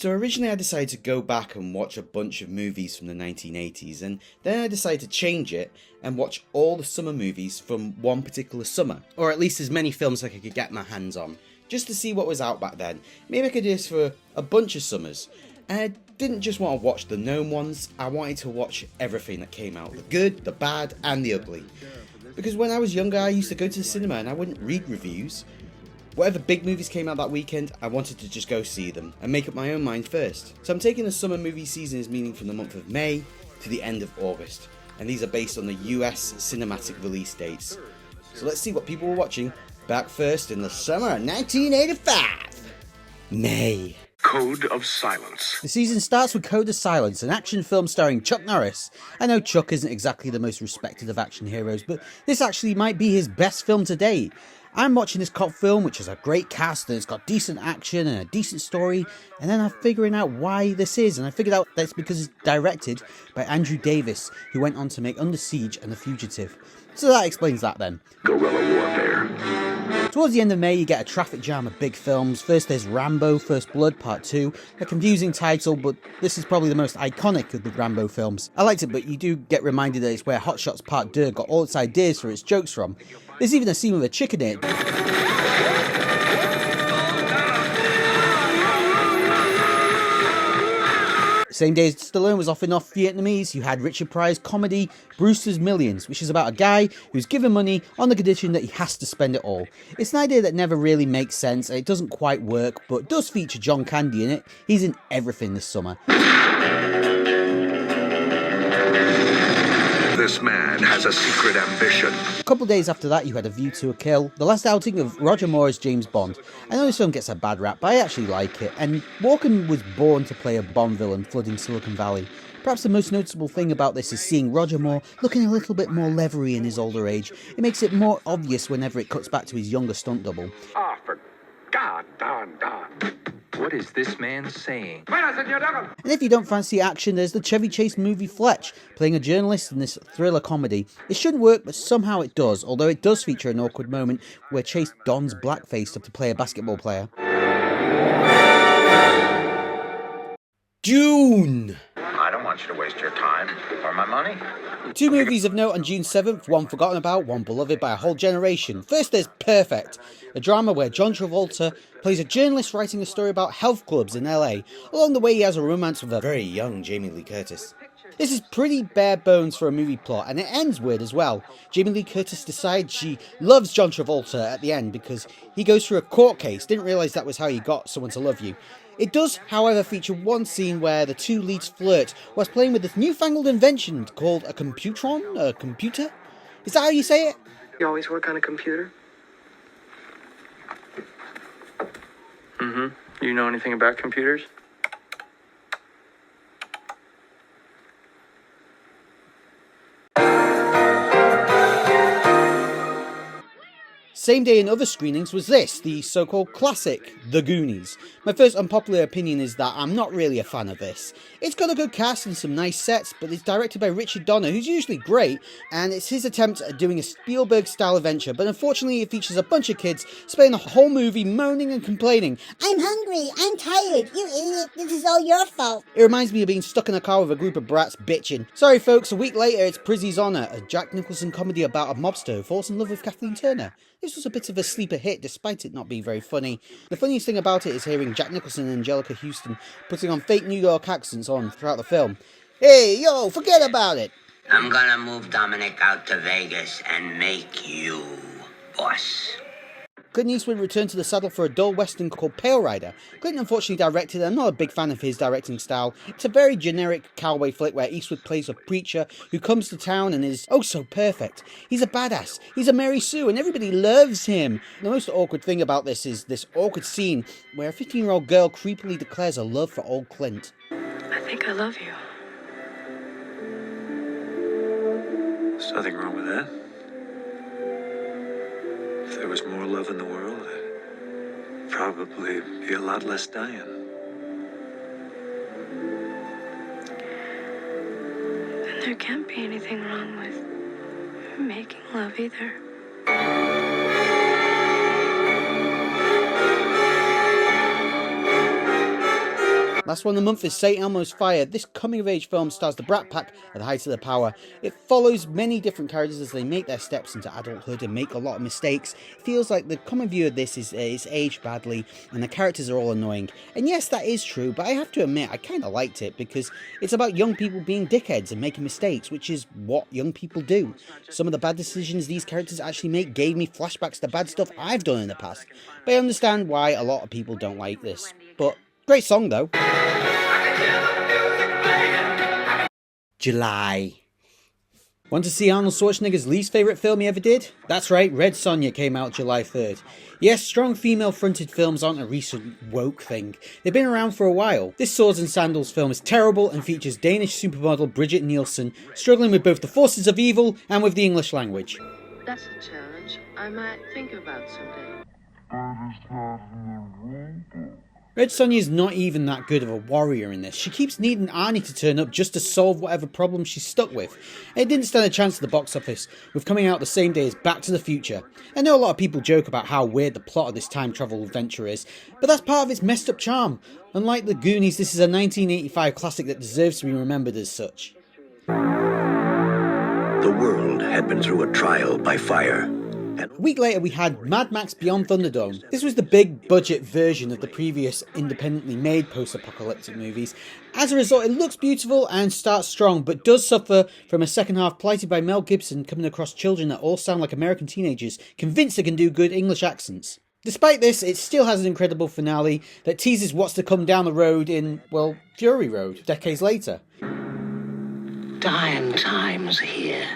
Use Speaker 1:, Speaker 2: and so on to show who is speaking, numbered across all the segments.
Speaker 1: So originally I decided to go back and watch a bunch of movies from the 1980s, and then I decided to change it and watch all the summer movies from one particular summer, or at least as many films like I could get my hands on, just to see what was out back then. Maybe I could do this for a bunch of summers. And I didn't just want to watch the known ones, I wanted to watch everything that came out, the good, the bad, and the ugly. Because when I was younger I used to go to the cinema and I wouldn't read reviews. Whatever big movies came out that weekend, I wanted to just go see them and make up my own mind first. So I'm taking the summer movie season as meaning from the month of May to the end of August, and these are based on the US cinematic release dates. So let's see what people were watching back first in the summer of 1985. May.
Speaker 2: Code of Silence.
Speaker 3: The season starts with Code of Silence, an action film starring Chuck Norris. I know Chuck isn't exactly the most respected of action heroes, but this actually might be his best film to date. I'm watching this cop film which has a great cast and it's got decent action and a decent story, and then I'm figuring out why this is, and I figured out that's because it's directed by Andrew Davis, who went on to make Under Siege and The Fugitive. So that explains that then.
Speaker 2: Guerrilla warfare.
Speaker 3: Towards the end of May you get a traffic jam of big films. First there's Rambo, First Blood Part 2, a confusing title, but this is probably the most iconic of the Rambo films. I liked it, but you do get reminded that it's where Hot Shots Part 2 got all its ideas for its jokes from. There's even a scene with a chick in it. Same day as Stallone was offering off Vietnamese, you had Richard Pryor's comedy Brewsters Millions, which is about a guy who's given money on the condition that he has to spend it all. It's an idea that never really makes sense, and it doesn't quite work, but does feature John Candy in it. He's in everything this summer.
Speaker 2: This man has a secret ambition.
Speaker 3: A couple of days after that you had A View to a Kill, the last outing of Roger Moore as James Bond. I know this film gets a bad rap, but I actually like it, and Walken was born to play a Bond villain flooding Silicon Valley. Perhaps the most noticeable thing about this is seeing Roger Moore looking a little bit more leathery in his older age. It makes it more obvious whenever it cuts back to his younger stunt double.
Speaker 2: Ah, for God, Don.
Speaker 4: What is this man saying?
Speaker 3: And if you don't fancy action, there's the Chevy Chase movie Fletch, playing a journalist in this thriller comedy. It shouldn't work, but somehow it does, although it does feature an awkward moment where Chase dons blackface to play a basketball player.
Speaker 1: June!
Speaker 4: I don't want you to waste your time or my money.
Speaker 1: Two movies of note on June 7th, one forgotten about, one beloved by a whole generation. First there's Perfect, a drama where John Travolta plays a journalist writing a story about health clubs in LA. Along the way he has a romance with a very young Jamie Lee Curtis. This is pretty bare bones for a movie plot, and it ends weird as well. Jamie Lee Curtis decides she loves John Travolta at the end because he goes through a court case, didn't realise that was how you got someone to love you. It does, however, feature one scene where the two leads flirt whilst playing with this newfangled invention called a computron? A computer? Is that how you say it?
Speaker 5: You always work on a computer?
Speaker 6: Do you know anything about computers?
Speaker 1: Same day in other screenings was this, the so-called classic, The Goonies. My first unpopular opinion is that I'm not really a fan of this. It's got a good cast and some nice sets, but it's directed by Richard Donner, who's usually great, and it's his attempt at doing a Spielberg-style adventure, but unfortunately it features a bunch of kids spending the whole movie moaning and complaining.
Speaker 7: I'm hungry, I'm tired, you idiot, this is all your fault.
Speaker 1: It reminds me of being stuck in a car with a group of brats bitching. Sorry folks, a week later it's Prizzi's Honor, a Jack Nicholson comedy about a mobster who falls in love with Kathleen Turner. This was a bit of a sleeper hit, despite it not being very funny. The funniest thing about it is hearing Jack Nicholson and Angelica Houston putting on fake New York accents on throughout the film. Hey, yo, forget about it!
Speaker 8: I'm gonna move Dominic out to Vegas and make you boss.
Speaker 1: Clint Eastwood returned to the saddle for a dull western called Pale Rider. Clint unfortunately directed it. I'm not a big fan of his directing style. It's a very generic cowboy flick where Eastwood plays a preacher who comes to town and is oh so perfect. He's a badass, he's a Mary Sue, and everybody loves him. The most awkward thing about this is this awkward scene where a 15-year-old girl creepily declares her love for old Clint.
Speaker 5: I think I love you.
Speaker 9: There's nothing wrong with that. If there was more love in the world, there'd probably be a lot less dying.
Speaker 5: Then there can't be anything wrong with making love either.
Speaker 3: Last one of the month is St. Elmo's Fire. This coming-of-age film stars the Brat Pack at the height of their power. It follows many different characters as they make their steps into adulthood and make a lot of mistakes. It feels like the common view of this is it's aged badly and the characters are all annoying. And yes, that is true, but I have to admit I kind of liked it because it's about young people being dickheads and making mistakes, which is what young people do. Some of the bad decisions these characters actually make gave me flashbacks to bad stuff I've done in the past. But I understand why a lot of people don't like this. But great song though. July. Want to see Arnold Schwarzenegger's least favourite film he ever did? That's right, Red Sonja came out July 3rd. Yes, strong female-fronted films aren't a recent woke thing. They've been around for a while. This Swords and Sandals film is terrible and features Danish supermodel Brigitte Nielsen struggling with both the forces of evil and with the English language.
Speaker 5: That's a challenge I might think about someday.
Speaker 3: Red Sonja is not even that good of a warrior in this. She keeps needing Arnie to turn up just to solve whatever problem she's stuck with. It didn't stand a chance at the box office, with coming out the same day as Back to the Future. I know a lot of people joke about how weird the plot of this time travel adventure is, but that's part of its messed up charm. Unlike the Goonies, this is a 1985 classic that deserves to be remembered as such.
Speaker 2: The world had been through a trial by fire.
Speaker 3: A week later we had Mad Max Beyond Thunderdome. This was the big budget version of the previous independently made post-apocalyptic movies. As a result, it looks beautiful and starts strong, but does suffer from a second half blighted by Mel Gibson coming across children that all sound like American teenagers, convinced they can do good English accents. Despite this, it still has an incredible finale that teases what's to come down the road in, well, Fury Road, decades later.
Speaker 8: Dying times here.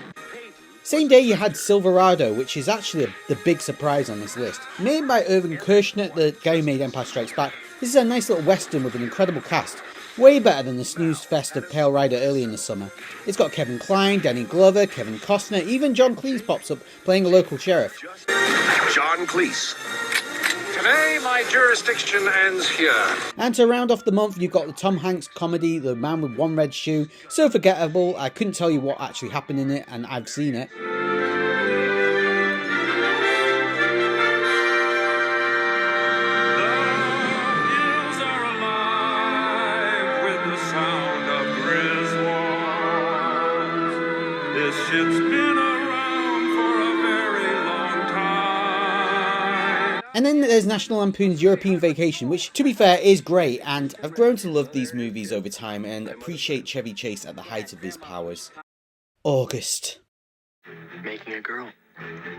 Speaker 3: Same day you had Silverado, which is actually the big surprise on this list. Made by Irvin Kershner, the guy who made Empire Strikes Back, this is a nice little western with an incredible cast. Way better than the snooze fest of Pale Rider early in the summer. It's got Kevin Kline, Danny Glover, Kevin Kostner, even John Cleese pops up playing a local sheriff.
Speaker 2: John Cleese. Today, my jurisdiction ends here.
Speaker 3: And to round off the month, you've got the Tom Hanks comedy, The Man with One Red Shoe. So forgettable, I couldn't tell you what actually happened in it, and I've seen it. And then there's National Lampoon's European Vacation, which, to be fair, is great, and I've grown to love these movies over time and appreciate Chevy Chase at the height of his powers. August.
Speaker 6: Making a girl.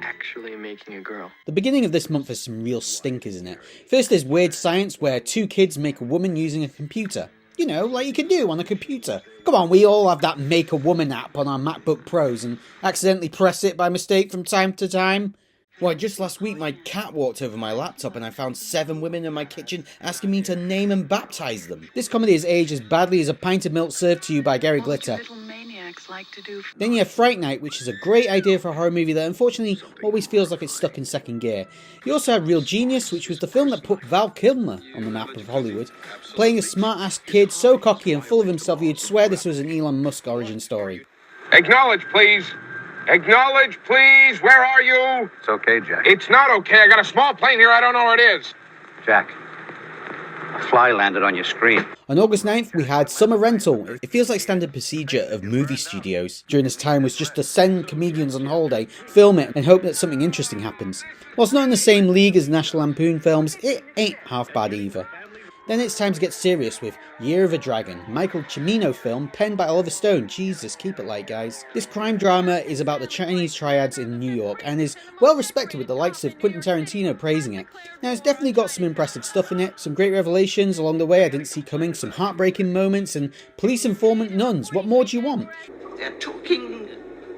Speaker 6: Actually making a girl.
Speaker 3: The beginning of this month has some real stinkers in it. First there's Weird Science, where two kids make a woman using a computer. You know, like you can do on a computer. Come on, we all have that Make a Woman app on our MacBook Pros and accidentally press it by mistake from time to time. Why, just last week my cat walked over my laptop and I found 7 women in my kitchen asking me to name and baptise them. This comedy has aged as badly as a pint of milk served to you by Gary Glitter. Then you have Fright Night, which is a great idea for a horror movie that unfortunately always feels like it's stuck in second gear. You also have Real Genius, which was the film that put Val Kilmer on the map of Hollywood, playing a smart-ass kid so cocky and full of himself you'd swear this was an Elon Musk origin story.
Speaker 10: Acknowledge, please. Acknowledge, please. Where are you?
Speaker 4: It's okay, Jack.
Speaker 10: It's not okay. I got a small plane here. I don't know where it is.
Speaker 4: Jack, a fly landed on your screen.
Speaker 3: On August 9th, we had Summer Rental. It feels like standard procedure of movie studios during this time was just to send comedians on holiday, film it, and hope that something interesting happens. While it's not in the same league as National Lampoon films, it ain't half bad either. Then it's time to get serious with Year of a Dragon, Michael Cimino film penned by Oliver Stone. Jesus, keep it light, guys. This crime drama is about the Chinese triads in New York and is well respected with the likes of Quentin Tarantino praising it. Now, it's definitely got some impressive stuff in it, some great revelations along the way I didn't see coming, some heartbreaking moments, and police informant nuns. What more do you want?
Speaker 8: They're talking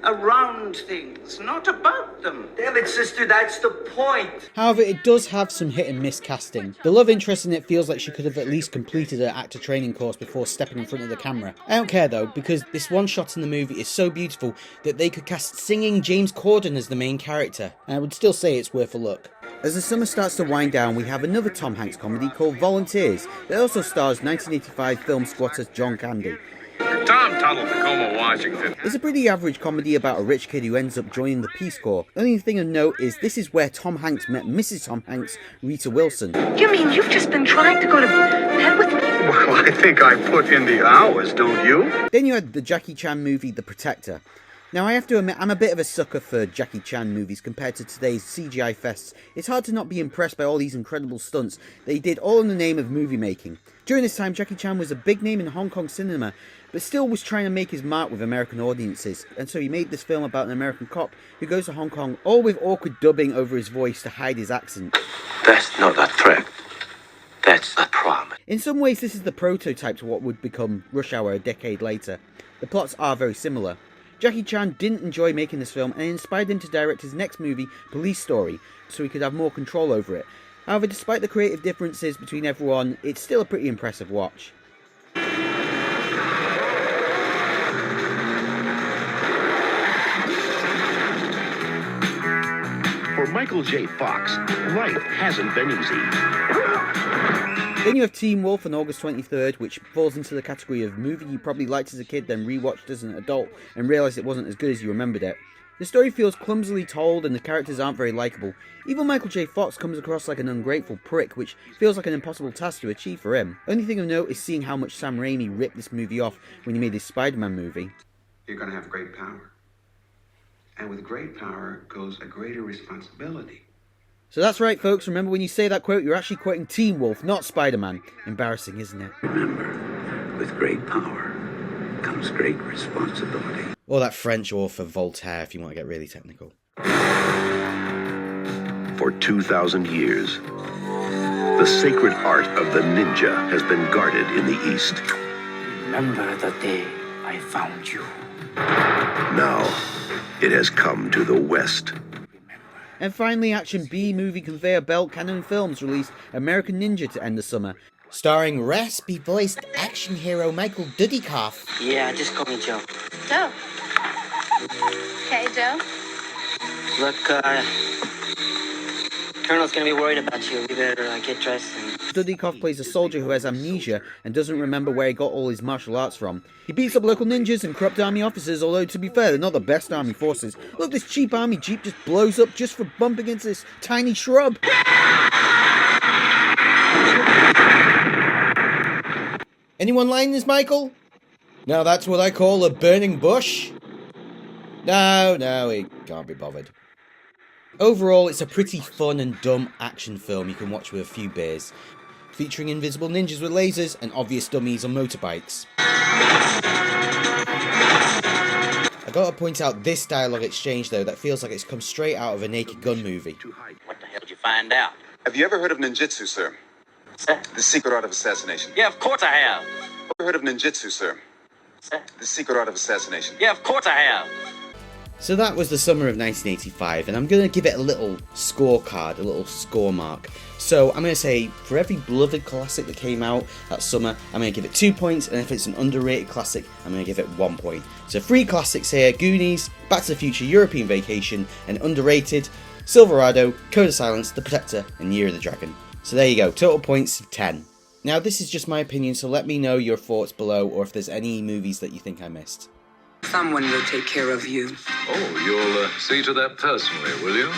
Speaker 8: around things, not about them.
Speaker 11: Damn it, sister, that's the point.
Speaker 3: However, it does have some hit and miss casting. The love interest in it feels like she could have at least completed her actor training course before stepping in front of the camera. I don't care though, because this one shot in the movie is so beautiful that they could cast singing James Corden as the main character, and I would still say it's worth a look. As the summer starts to wind down, we have another Tom Hanks comedy called Volunteers that also stars 1985 film squatter John Candy.
Speaker 10: Tom Tuttle, Tacoma, Washington.
Speaker 3: It's a pretty average comedy about a rich kid who ends up joining the Peace Corps. The only thing of note is this is where Tom Hanks met Mrs. Tom Hanks, Rita Wilson.
Speaker 5: You mean you've just been trying to go to bed with me?
Speaker 2: Well, I think I put in the hours, don't you?
Speaker 3: Then you had the Jackie Chan movie The Protector. Now I have to admit, I'm a bit of a sucker for Jackie Chan movies compared to today's CGI fests. It's hard to not be impressed by all these incredible stunts that he did all in the name of movie making. During this time, Jackie Chan was a big name in Hong Kong cinema, but still was trying to make his mark with American audiences, and so he made this film about an American cop who goes to Hong Kong, all with awkward dubbing over his voice to hide his accent.
Speaker 2: That's not a threat. That's a promise.
Speaker 3: In some ways, this is the prototype to what would become Rush Hour a decade later. The plots are very similar. Jackie Chan didn't enjoy making this film and it inspired him to direct his next movie, Police Story, so he could have more control over it. However, despite the creative differences between everyone, it's still a pretty impressive watch.
Speaker 2: For Michael J. Fox, life hasn't been easy.
Speaker 3: Then you have Teen Wolf on August 23rd, which falls into the category of movie you probably liked as a kid then rewatched as an adult and realised it wasn't as good as you remembered it. The story feels clumsily told and the characters aren't very likeable. Even Michael J. Fox comes across like an ungrateful prick, which feels like an impossible task to achieve for him. Only thing of note is seeing how much Sam Raimi ripped this movie off when he made his Spider-Man movie.
Speaker 12: You're going to have great power. And with great power goes a greater responsibility.
Speaker 3: So that's right, folks. Remember, when you say that quote, you're actually quoting Teen Wolf, not Spider-Man. Embarrassing, isn't it?
Speaker 2: Remember, with great power comes great responsibility.
Speaker 1: Or that French author Voltaire, if you want to get really technical.
Speaker 2: For 2,000 years, the sacred art of the ninja has been guarded in the East.
Speaker 8: Remember the day I found you.
Speaker 2: Now, it has come to the West.
Speaker 3: And finally, action B-movie conveyor belt Canon Films released American Ninja to end the summer.
Speaker 1: Starring raspy-voiced action hero Michael Dudikoff.
Speaker 8: Yeah, just call me Joe.
Speaker 5: Joe. Hey, Joe.
Speaker 8: Look, Colonel's gonna be worried about you. We better get dressed and...
Speaker 3: Dudikoff plays a soldier who has amnesia and doesn't remember where he got all his martial arts from. He beats up local ninjas and corrupt army officers, although to be fair, they're not the best army forces. Look, this cheap army jeep just blows up just for bumping into this tiny shrub.
Speaker 1: Anyone lining this, Michael? Now that's what I call a burning bush. No, he can't be bothered. Overall, it's a pretty fun and dumb action film you can watch with a few beers, featuring invisible ninjas with lasers and obvious dummies on motorbikes. I gotta point out this dialogue exchange though, that feels like it's come straight out of a Naked Gun movie.
Speaker 8: What the hell did you find out?
Speaker 13: Have you ever heard of ninjutsu, sir?
Speaker 8: Sir?
Speaker 13: The secret art of assassination.
Speaker 8: Yeah, of course I have.
Speaker 13: Ever heard of ninjutsu, sir?
Speaker 8: Sir?
Speaker 13: The secret art of assassination.
Speaker 8: Yeah, of course I have.
Speaker 1: So that was the summer of 1985, and I'm going to give it a little scorecard, a little score mark. So I'm going to say, for every beloved classic that came out that summer, I'm going to give it 2 points, and if it's an underrated classic, I'm going to give it 1 point. So 3 classics here: Goonies, Back to the Future, European Vacation, and underrated, Silverado, Code of Silence, The Protector, and Year of the Dragon. So there you go, total points of 10. Now this is just my opinion, so let me know your thoughts below, or if there's any movies that you think I missed.
Speaker 14: Someone will take care of you.
Speaker 9: Oh, you'll see to that personally, will you?